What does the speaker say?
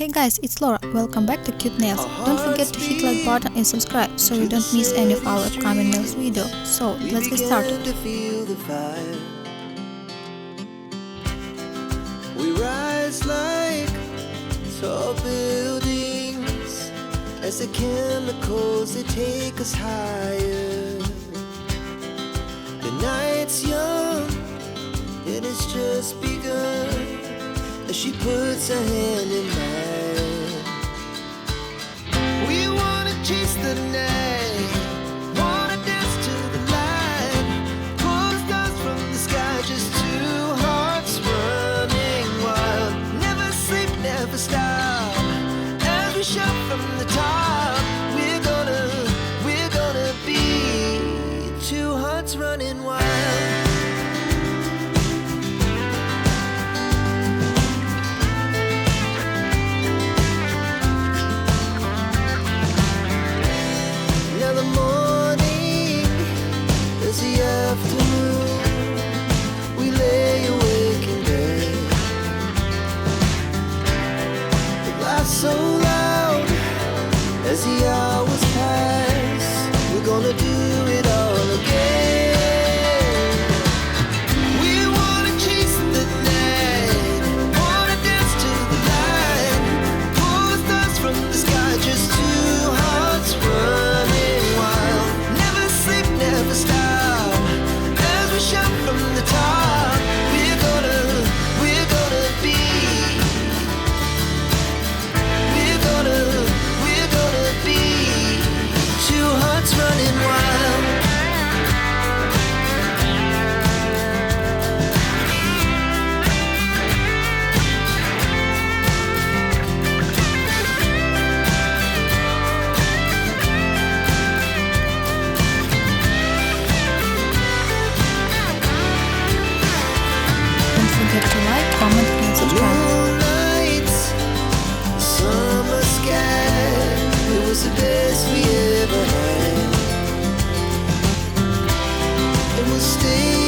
Hey guys, it's Laura. Welcome back to Cute Nails. Don't forget to hit like button and subscribe so you don't miss any of our upcoming nails video. So let's get started. We rise like tall buildings as the chemicals they take us higher. The night's young and it's just begun as she puts her hand in mine. We wanna chase the night, wanna dance to the light, pull the stars from the sky, just two hearts running wild. Never sleep, never stop, as we shout from the top. We're gonna be two hearts running wild. So loud as the hours pass, we're gonna do it all again. We wanna chase the night, wanna dance to the light, pull the stars from the sky, just two hearts running wild. Never sleep, never stop, as we shout from the top. We're gonna be two hearts running wild. Don't forget to like, comment and subscribe. Moonlight, summer sky, it was the best we ever had. And we'll stay